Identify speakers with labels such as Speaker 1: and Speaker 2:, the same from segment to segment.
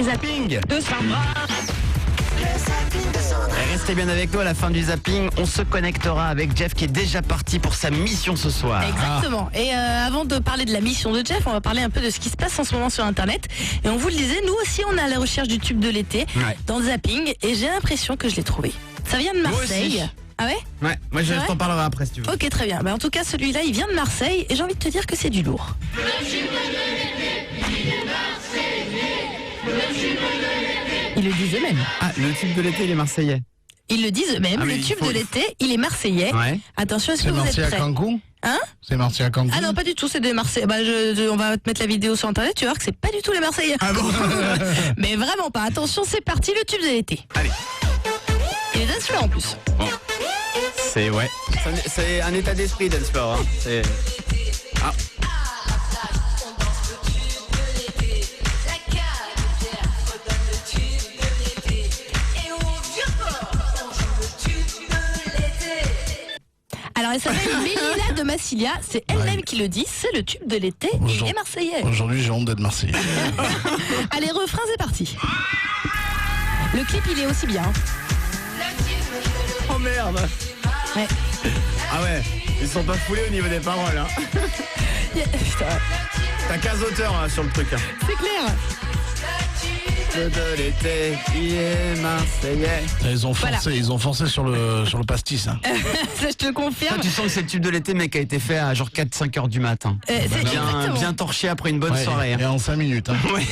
Speaker 1: Zapping de Sandra. Restez bien avec nous à la fin du zapping. On se connectera avec Jeff qui est déjà parti pour sa mission ce soir.
Speaker 2: Exactement. Et avant de parler de la mission de Jeff, on va parler un peu de ce qui se passe en ce moment sur Internet. Et on vous le disait, nous aussi on est à la recherche du tube de l'été dans le zapping. Et j'ai l'impression que je l'ai trouvé. Ça vient de Marseille. Ah ouais?
Speaker 1: Ouais, moi je t'en parlerai après si tu veux.
Speaker 2: Ok, très bien. En tout cas, celui-là, il vient de Marseille. Et j'ai envie de te dire que c'est du lourd. Ils le disent eux-mêmes.
Speaker 1: Ah, le tube de l'été, il est marseillais.
Speaker 2: Ils le disent eux-mêmes. Le tube de l'été, il est marseillais.
Speaker 1: Ouais.
Speaker 2: Attention, est-ce que vous êtes prêts?
Speaker 3: C'est Marseille à Cancun?
Speaker 2: Hein?
Speaker 3: C'est Marseille à Cancun?
Speaker 2: Ah non, pas du tout, c'est des Marseillais. On va te mettre la vidéo sur Internet, tu vas voir que c'est pas du tout les Marseillais.
Speaker 1: Ah bon?
Speaker 2: Mais vraiment pas. Attention, c'est parti, le tube de l'été.
Speaker 1: Allez.
Speaker 2: Et dance floor en plus.
Speaker 1: Bon. C'est un état d'esprit, dance floor. Hein. C'est... Ah.
Speaker 2: Alors elle s'appelle Mélina de Massilia, c'est elle-même qui le dit, c'est le tube de l'été, il est marseillais.
Speaker 3: Aujourd'hui j'ai honte d'être marseillais.
Speaker 2: Allez, refrain, c'est parti. Le clip il est aussi bien.
Speaker 1: Oh merde.
Speaker 2: Ouais.
Speaker 1: Ah ouais, ils sont pas foulés au niveau des paroles. Hein. T'as 15 auteurs hein, sur le truc. Hein.
Speaker 2: C'est clair.
Speaker 1: De l'été, il est marseillais.
Speaker 3: Ils ont forcé sur le pastis. Hein.
Speaker 2: Ça, je te confirme.
Speaker 1: Toi, tu sens que c'est le tube de l'été, mais qui a été fait à genre 4-5 heures du matin. Bien torché après une bonne soirée.
Speaker 3: Et en 5 minutes. Hein.
Speaker 1: Ouais.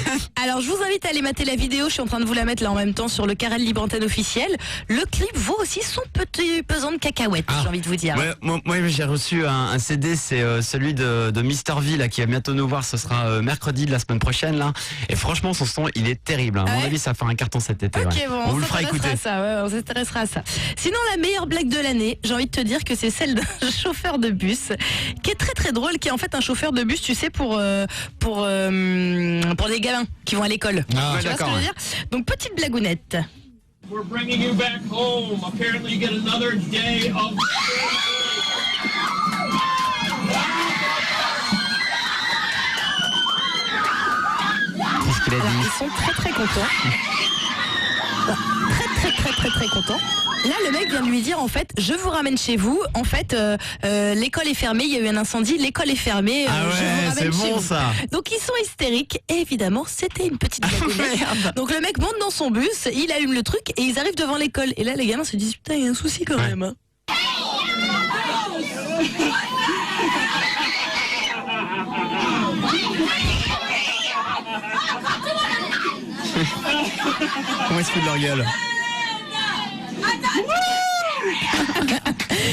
Speaker 2: Alors, je vous invite à aller mater la vidéo. Je suis en train de vous la mettre là en même temps sur le Carrel Libre Antenne officiel. Le clip vaut aussi son petit pesant de cacahuètes, j'ai envie de vous dire.
Speaker 1: Ouais, moi j'ai reçu un CD, c'est celui de Mister V là, qui va bientôt nous voir. Ce sera mercredi de la semaine prochaine là. Et franchement, son son, il est terrible. À mon avis, ça va faire un carton cet été.
Speaker 2: Ok,
Speaker 1: ouais.
Speaker 2: bon,
Speaker 1: on vous le fera écouter.
Speaker 2: On s'intéressera à ça. Sinon, la meilleure blague de l'année, j'ai envie de te dire que c'est celle d'un chauffeur de bus qui est très très drôle, qui est en fait un chauffeur de bus, tu sais, pour les gamins qui vont à l'école.
Speaker 1: Ah,
Speaker 2: tu vois ce que je veux dire? Donc, petite blagounette.
Speaker 4: We're bringing you back home. Apparently you get another day of...
Speaker 1: Qu'est-ce qu'il a
Speaker 2: Alors,
Speaker 1: dit?
Speaker 2: ils sont très très contents. Très contents. Là, le mec vient de lui dire, en fait, je vous ramène chez vous. En fait, l'école est fermée, il y a eu un incendie, l'école est fermée.
Speaker 1: Ah
Speaker 2: je vous
Speaker 1: ouais,
Speaker 2: ramène
Speaker 1: c'est
Speaker 2: chez
Speaker 1: bon
Speaker 2: vous.
Speaker 1: ça.
Speaker 2: Donc, ils sont hystériques. Et évidemment, c'était une petite blagounette. Donc, le mec monte dans son bus, il allume le truc et ils arrivent devant l'école. Et là, les gamins se disent, putain, il y a un souci quand même. Hein.
Speaker 1: Comment ils se foutent de leur gueule?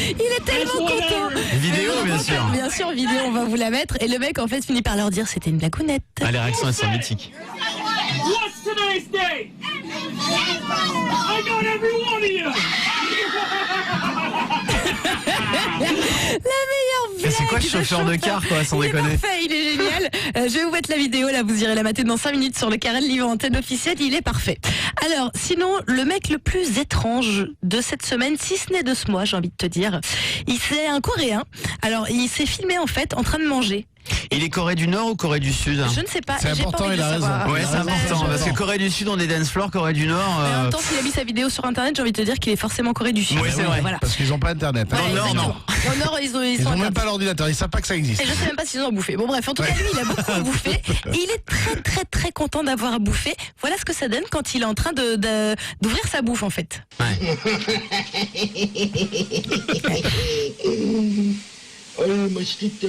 Speaker 2: Il est tellement content.
Speaker 1: Vidéo, bien sûr.
Speaker 2: Bien sûr, vidéo, on va vous la mettre. Et le mec, en fait, finit par leur dire, c'était une blagounette.
Speaker 1: Ah, les réactions, elles sont mythiques.
Speaker 4: What's today's day? I got every one of you!
Speaker 2: La meilleure blague.
Speaker 1: C'est quoi ce chauffeur de car, quoi, sans déconner?
Speaker 2: Il est parfait, il est génial. Je vais vous mettre la vidéo, là, vous irez la mater dans 5 minutes sur le Carrel Libre Antenne officiel, il est parfait. Alors, sinon, le mec le plus étrange de cette semaine, si ce n'est de ce mois, j'ai envie de te dire, c'est un Coréen. Alors, il s'est filmé, en fait, en train de manger.
Speaker 1: Il est Corée du Nord ou Corée du Sud?
Speaker 2: Je ne sais pas.
Speaker 3: C'est important, il a raison.
Speaker 1: Ouais, c'est important, parce que Corée du Sud, on est dance floor, Corée du Nord...
Speaker 2: En même temps, s'il a mis sa vidéo sur Internet, j'ai envie de te dire qu'il est forcément Corée du Sud.
Speaker 1: Oui, c'est vrai.
Speaker 2: Voilà.
Speaker 3: Parce qu'ils n'ont pas Internet. Hein.
Speaker 1: Dans le Nord, non.
Speaker 2: Au Nord, ils
Speaker 3: Ils
Speaker 2: sont
Speaker 3: n'ont même
Speaker 2: interdits.
Speaker 3: pas l'ordinateur, ils savent pas que ça existe.
Speaker 2: Et je sais même pas s'ils ont bouffé. Bon bref, en tout cas lui il a beaucoup bouffé et il est très content d'avoir à bouffer. Voilà ce que ça donne quand il est en train d'ouvrir sa bouffe en fait.
Speaker 1: Ouais.
Speaker 5: Oh, mosquito.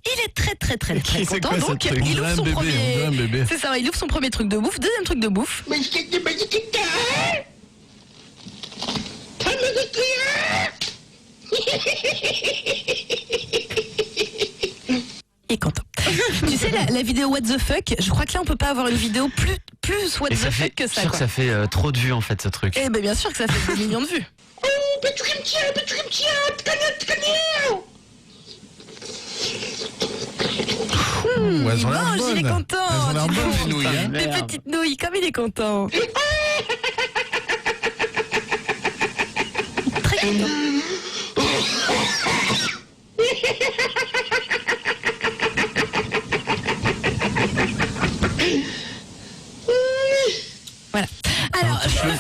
Speaker 2: Il est très
Speaker 1: C'est
Speaker 2: content.
Speaker 1: quoi, ce
Speaker 2: Donc
Speaker 1: truc?
Speaker 2: il ouvre son
Speaker 3: On dirait un bébé.
Speaker 2: C'est ça, il ouvre son premier truc de bouffe, deuxième truc de bouffe.
Speaker 5: Mosquito.
Speaker 2: Il est content. Tu sais la vidéo What the fuck, je crois que là on peut pas avoir une vidéo plus What
Speaker 1: Et
Speaker 2: the
Speaker 1: ça
Speaker 2: fuck
Speaker 1: fait,
Speaker 2: que
Speaker 1: je
Speaker 2: ça.
Speaker 1: suis sûr que
Speaker 2: Quoi.
Speaker 1: ça fait trop de vues, en fait, ce truc.
Speaker 2: Eh ben bien sûr que ça fait des millions de vues.
Speaker 5: Oh, Petrimtia.
Speaker 3: Ouais, elles ont l'air
Speaker 2: Mange, il est
Speaker 3: bonnes.
Speaker 2: content.
Speaker 3: Elles ont l'air
Speaker 2: dis
Speaker 3: bonnes,
Speaker 2: donc.
Speaker 3: les nouilles. Hein.
Speaker 2: Des petites nouilles, comme il est content. Très content.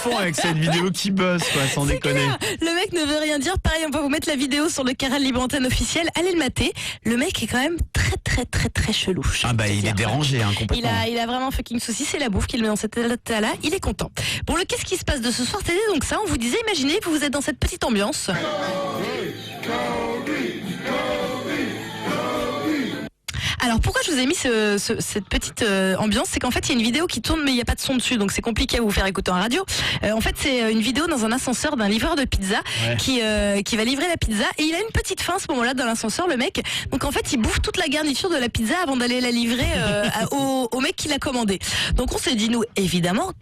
Speaker 1: font avec cette vidéo qui buzz, quoi, sans
Speaker 2: C'est
Speaker 1: déconner.
Speaker 2: clair. Le mec ne veut rien dire. Pareil, on va vous mettre la vidéo sur le Carrel Libre Antenne officiel. Allez le mater. Le mec est quand même très chelou.
Speaker 1: Ah bah il est dérangé, hein, complètement.
Speaker 2: Il a vraiment fucking souci, c'est la bouffe qui le met dans cet état-là, il est content. Bon, le qu'est-ce qui se passe de ce soir, c'était donc ça, on vous disait, imaginez, vous êtes dans cette petite ambiance. Alors pourquoi je vous ai mis cette petite ambiance, c'est qu'en fait il y a une vidéo qui tourne mais il n'y a pas de son dessus, donc c'est compliqué à vous faire écouter en radio. En fait c'est une vidéo dans un ascenseur d'un livreur de pizza qui va livrer la pizza et il a une petite faim à ce moment-là dans l'ascenseur, le mec. Donc en fait il bouffe toute la garniture de la pizza avant d'aller la livrer au mec qui l'a commandé. Donc on s'est dit nous évidemment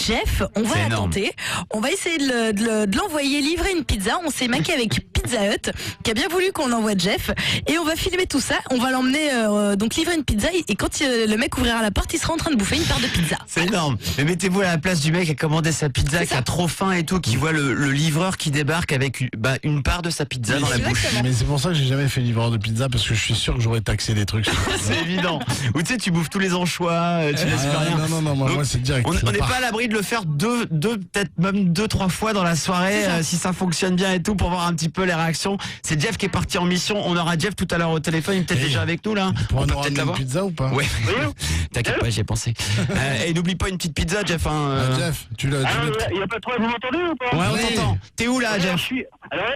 Speaker 2: Jeff, on va la tenter. On va essayer de l'envoyer livrer une pizza. On s'est maqué avec Pizza Hut, qui a bien voulu qu'on envoie Jeff. Et on va filmer tout ça. On va l'emmener donc livrer une pizza. Et quand le mec ouvrira la porte, il sera en train de bouffer une part de pizza.
Speaker 1: C'est énorme. Mais mettez-vous à la place du mec qui a commandé sa pizza, qui a trop faim et tout, qui voit le livreur qui débarque avec une part de sa pizza dans la bouche.
Speaker 3: Mais c'est pour ça que j'ai jamais fait livreur de pizza, parce que je suis sûr que j'aurais taxé des trucs.
Speaker 1: C'est évident. Ou tu sais, tu bouffes tous les anchois, tu laisses plus rien.
Speaker 3: Non, moi c'est direct.
Speaker 1: On n'est pas à l'abri de le faire peut-être même 2-3 fois dans la soirée, si ça fonctionne bien et tout, pour voir un petit peu les réactions. C'est Jeff qui est parti en mission. On aura Jeff tout à l'heure au téléphone, il est peut-être déjà avec nous là.
Speaker 3: On
Speaker 1: peut
Speaker 3: aura
Speaker 1: peut-être
Speaker 3: une
Speaker 1: l'avoir.
Speaker 3: pizza ou pas?
Speaker 1: Ouais. T'inquiète pas, j'y ai pensé. Et n'oublie pas une petite pizza, Jeff.
Speaker 3: Jeff, tu l'as.
Speaker 4: Il n'y a pas de problème, vous m'entendez ou pas?
Speaker 1: Ouais, on t'entend. T'es où là, Jeff?
Speaker 4: Je suis... Alors,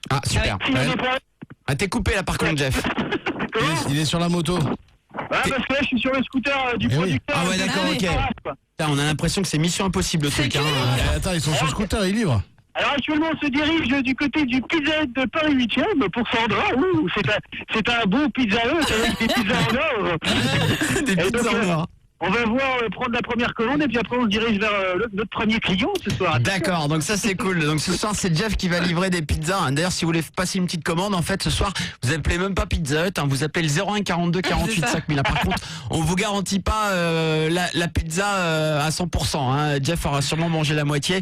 Speaker 1: Ah, super.
Speaker 4: s'il y a des problèmes...
Speaker 1: Ah, t'es coupé là par contre, Jeff.
Speaker 3: Il est sur la moto.
Speaker 4: Ah, parce que là, je suis sur le scooter du producteur.
Speaker 1: Ah ouais, d'accord, ok. Putain, on a l'impression que c'est mission impossible le truc.
Speaker 3: Attends, ils sont sur scooter, ils livrent.
Speaker 4: Alors actuellement, on se dirige du côté du Pizza Hut de Paris 8e pour Sandra. Ouh, c'est un beau Pizza Hut avec des pizzas en or.
Speaker 1: Des pizzas en or.
Speaker 4: On va voir prendre la première commande et puis après on se dirige vers notre premier client ce soir.
Speaker 1: D'accord, donc ça c'est cool. Donc ce soir c'est Jeff qui va livrer des pizzas. D'ailleurs si vous voulez passer une petite commande, en fait ce soir vous appelez même pas Pizza Hut, vous appelez le 01 42 48 5000. Par contre on vous garantit pas la pizza à 100%. Jeff aura sûrement mangé la moitié.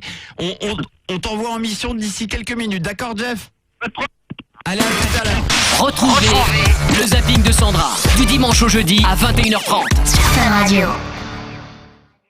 Speaker 1: On t'envoie en mission d'ici quelques minutes, d'accord Jeff?
Speaker 4: Pas de problème.
Speaker 1: Allez, à tout à l'heure.
Speaker 6: Retrouvez le zapping de Sandra du dimanche au jeudi à 21h30
Speaker 7: sur Fun Radio.